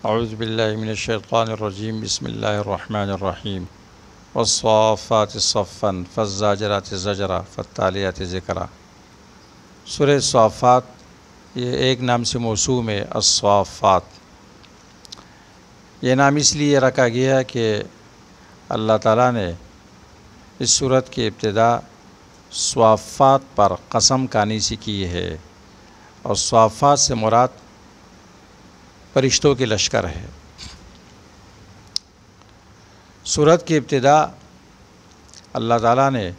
اعوذ باللہ من الشیطان الرجیم بسم اللہ الرحمن الرحیم والصافات صفا فالزاجرات زجرا فالتالیات ذکرا۔ سورہ صافات یہ ایک نام سے موسوم ہے، الصافات۔ یہ نام اس لیے رکھا گیا کہ اللہ تعالیٰ نے اس سورت کی ابتدا صافات پر قسم کھانی سے کی ہے، اور صافات سے مراد فرشتوں کے لشکر ہے۔ سورت کی ابتدا اللہ تعالیٰ نے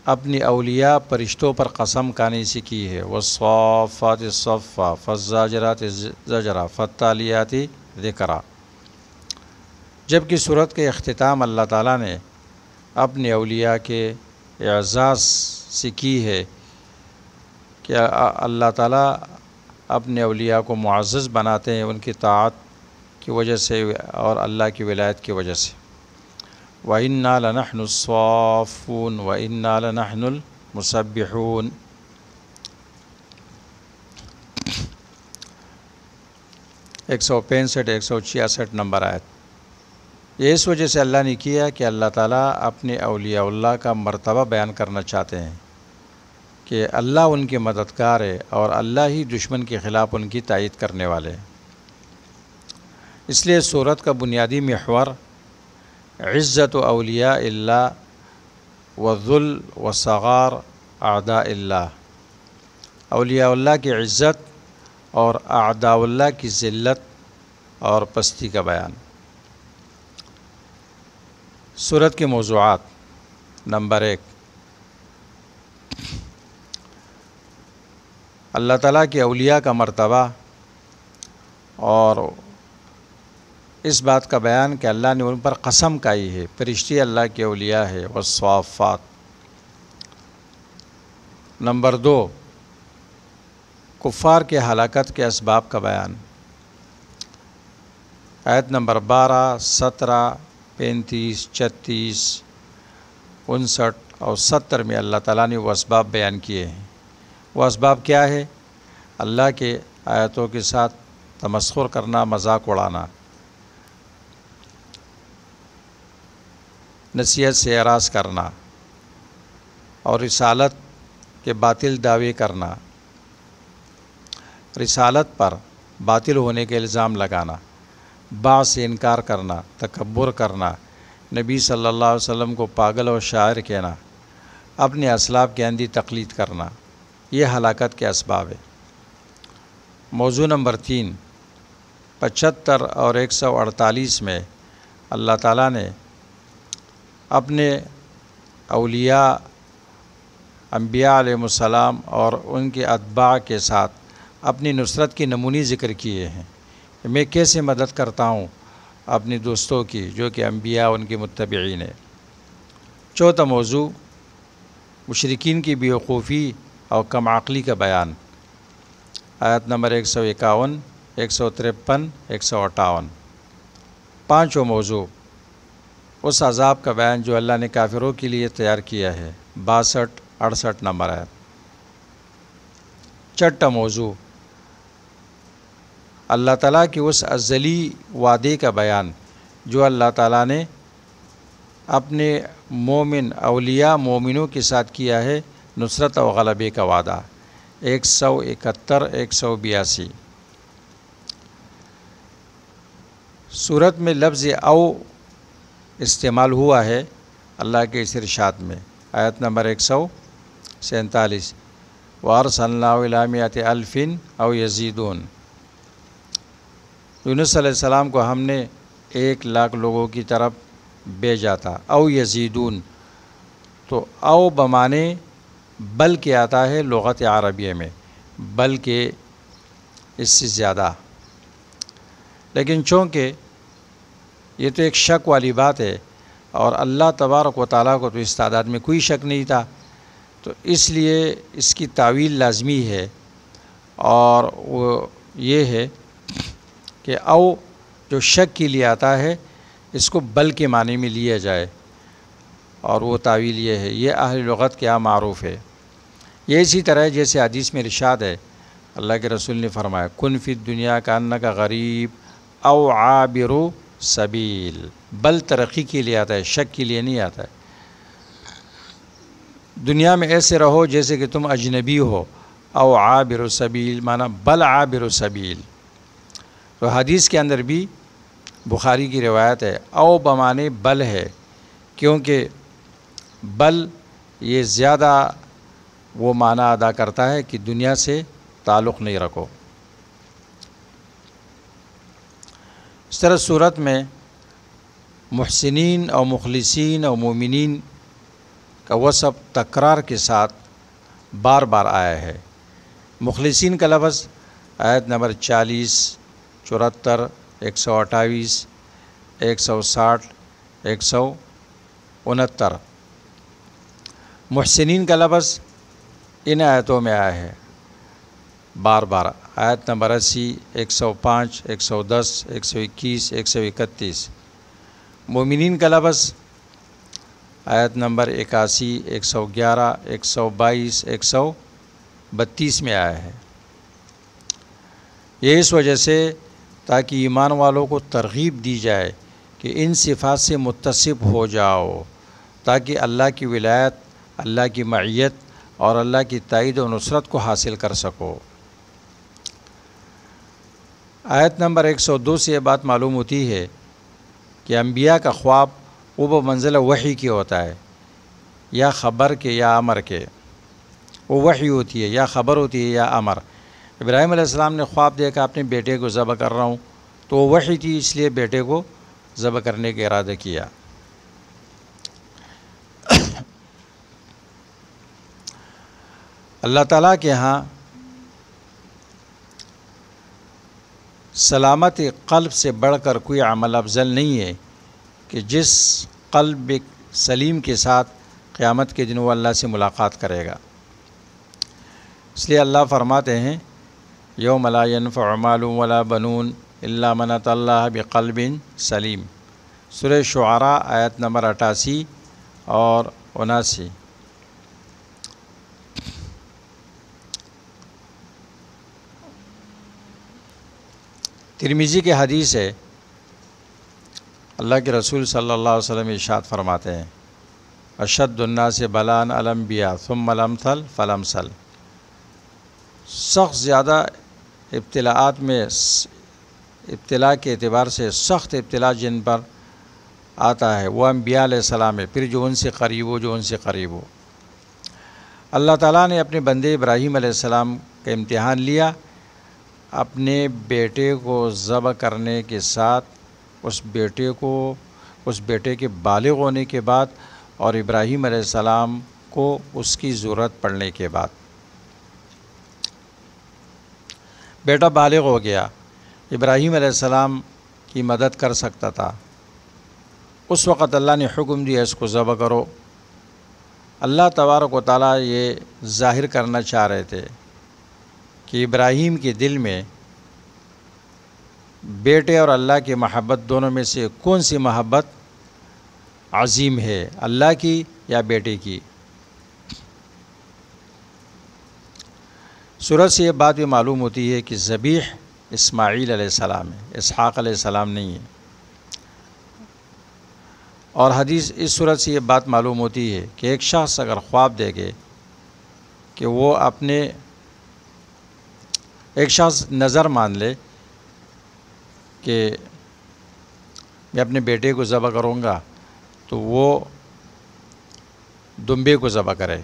اپنی اولیاء فرشتوں پر قسم کھانی سے کی ہے، والصافات صفا فالزاجرات زجرا فالتالیات ذکرا، جبکہ سورت کے اختتام اللہ تعالیٰ نے اپنے اولیاء کے اعزاز سے کی ہے کہ اللہ تعالیٰ اپنے اولیاء کو معزز بناتے ہیں ان کی طاعت کی وجہ سے اور اللہ کی ولایت کی وجہ سے۔ وَإِنَّا لَنَحْنُ الصَّافُّونَ وَإِنَّا لَنَحْنُ الْمُسَبِّحُونَ۔ 165 166 نمبر آیت۔ یہ اس وجہ سے اللہ نے کیا کہ اللہ تعالیٰ اپنے اولیاء اللہ کا مرتبہ بیان کرنا چاہتے ہیں کہ اللہ ان کے مددگار ہے اور اللہ ہی دشمن کے خلاف ان کی تائید کرنے والے ہیں۔ اس لیے سورت کا بنیادی محور عزت و اولیاء اللہ و ذل و صغار اعداء اللہ، اولیاء اللہ کی عزت اور اعداء اللہ کی ذلت اور پستی کا بیان۔ سورت کے موضوعات۔ نمبر 1، اللہ تعالیٰ کے اولیاء کا مرتبہ اور اس بات کا بیان کہ اللہ نے ان پر قسم کھائی ہے، فرشتے اللہ کے اولیاء ہے، والصافات۔ نمبر 2، کفار کے ہلاکت کے اسباب کا بیان۔ آیت نمبر 12، 17، 35، 36، 59 اور 70 میں اللہ تعالیٰ نے وہ اسباب بیان کیے ہیں۔ وہ اسباب کیا ہے؟ اللہ کے آیتوں کے ساتھ تمسخر کرنا، مذاق اڑانا، نصیحت سے اعراض کرنا، اور رسالت کے باطل دعوے کرنا، رسالت پر باطل ہونے کے الزام لگانا، بعض سے انکار کرنا، تکبر کرنا، نبی صلی اللہ علیہ وسلم کو پاگل اور شاعر کہنا، اپنے اسلاف کے اندھی تقلید کرنا، یہ ہلاکت کے اسباب ہے۔ موضوع نمبر 3، 75 اور 148 میں اللہ تعالیٰ نے اپنے اولیاء انبیاء علیہ السلام اور ان کے اتباع کے ساتھ اپنی نصرت کی نمونی ذکر کیے ہیں کہ میں کیسے مدد کرتا ہوں اپنے دوستوں کی جو کہ انبیاء ان کے متبعین ہیں۔ چوتھا موضوع، مشرکین کی بیوقوفی اور کم عقلی کا بیان۔ آیت نمبر 151، 153، 158۔ پانچواں موضوع، اس عذاب کا بیان جو اللہ نے کافروں کے لیے تیار کیا ہے۔ 62، 68 نمبر آیت۔ چھٹا موضوع، اللہ تعالیٰ کے اس ازلی وعدے کا بیان جو اللہ تعالیٰ نے اپنے مومن اولیاء مومنوں کے ساتھ کیا ہے، نصرت و غلبے کا وعدہ۔ 171، 182۔ سورت میں لفظ او استعمال ہوا ہے اللہ کے اس ارشاد میں۔ آیت نمبر 147، وَأَرْسَلْنَاهُ إِلَىٰ مِائَةِ أَلْفٍ أَوْ يَزِيدُونَ۔ یونس علیہ السلام کو ہم نے 1,00,000 لوگوں کی طرف بھیجا تھا۔ او یزیدون، تو او بمانے بل کے آتا ہے لغت عربیہ میں، بلکہ اس سے زیادہ، لیکن چونکہ یہ تو ایک شک والی بات ہے اور اللہ تبارک و تعالیٰ کو تو اس تعداد میں کوئی شک نہیں تھا، تو اس لیے اس کی تعویل لازمی ہے، اور وہ یہ ہے کہ او جو شک کے لیے آتا ہے اس کو بل کے معنی میں لیا جائے، اور وہ تعویل یہ ہے، یہ اہل لغت کیا معروف ہے۔ یہ اسی طرح جیسے حدیث میں ارشاد ہے، اللہ کے رسول نے فرمایا کن فی الدنیا کانک غریب او عابر سبیل، بل ترقی کے لیے آتا ہے، شک کے لیے نہیں آتا ہے۔ دنیا میں ایسے رہو جیسے کہ تم اجنبی ہو، او عابر سبیل معنی بل عابر سبیل۔ تو حدیث کے اندر بھی بخاری کی روایت ہے، او بمانے بل ہے، کیونکہ بل یہ زیادہ وہ معنی ادا کرتا ہے کہ دنیا سے تعلق نہیں رکھو۔ اس طرح صورت میں محسنین اور مخلصین اور مومنین کا وصف تکرار کے ساتھ بار بار آیا ہے۔ مخلصین کا لفظ آیت نمبر 40، 74، 128، 160، 169۔ محسنین کا لفظ ان آیتوں میں آیا ہے بار بار، آیت نمبر 80، 105، 110، 121، 131۔ مومنین کا لفظ آیت نمبر 81، 111، 122، 132 میں آیا ہے۔ یہ اس وجہ سے تاکہ ایمان والوں کو ترغیب دی جائے کہ ان صفات سے متصف ہو جاؤ، تاکہ اللہ کی ولایت، اللہ کی معیت اور اللہ کی تائید و نصرت کو حاصل کر سکو۔ آیت نمبر 102 سے یہ بات معلوم ہوتی ہے کہ انبیاء کا خواب وہ منزلہ وحی کی ہوتا ہے، یا خبر کے یا امر کے۔ وہ وحی ہوتی ہے، یا خبر ہوتی ہے یا امر۔ ابراہیم علیہ السلام نے خواب دیکھا اپنے بیٹے کو ذبح کر رہا ہوں، تو وہ وحی تھی، اس لیے بیٹے کو ذبح کرنے کا ارادہ کیا۔ اللہ تعالیٰ کے ہاں سلامت قلب سے بڑھ کر کوئی عمل افضل نہیں ہے کہ جس قلب سلیم کے ساتھ قیامت کے دن وہ اللہ سے ملاقات کرے گا۔ اس لیے اللہ فرماتے ہیں یوم لا ینفع مال ولا بنون الا من اتى اللہ بقلب سلیم، سورہ شعراء آیت نمبر 88 اور 79۔ ترمذی کے حدیث ہے، اللہ کے رسول صلی اللہ علیہ وسلم ارشاد فرماتے ہیں اشد الناس بلاء الانبیاء ثم الامثل فالامثل، سخت زیادہ ابتلاءات میں ابتلاء کے اعتبار سے سخت ابتلاء جن پر آتا ہے وہ انبیاء علیہ السلام ہے، پھر جو ان سے قریب ہو۔ اللہ تعالیٰ نے اپنے بندے ابراہیم علیہ السلام کا امتحان لیا اپنے بیٹے کو ذبح کرنے کے ساتھ، اس بیٹے کے بالغ ہونے کے بعد اور ابراہیم علیہ السلام کو اس کی ضرورت پڑنے کے بعد۔ بیٹا بالغ ہو گیا، ابراہیم علیہ السلام کی مدد کر سکتا تھا، اس وقت اللہ نے حکم دیا اس کو ذبح کرو۔ اللہ تبارک و تعالیٰ یہ ظاہر کرنا چاہ رہے تھے کہ ابراہیم کے دل میں بیٹے اور اللہ کی محبت دونوں میں سے کون سی محبت عظیم ہے، اللہ کی یا بیٹے کی۔ سورت سے یہ بات بھی معلوم ہوتی ہے کہ ذبیح اسماعیل علیہ السلام ہے، اسحاق علیہ السلام نہیں ہے۔ اور حدیث اس صورت سے یہ بات معلوم ہوتی ہے کہ ایک شخص اگر خواب دیکھے کہ وہ ایک شخص نظر مان لے کہ میں اپنے بیٹے کو ذبح کروں گا، تو وہ دمبے کو ذبح کرے۔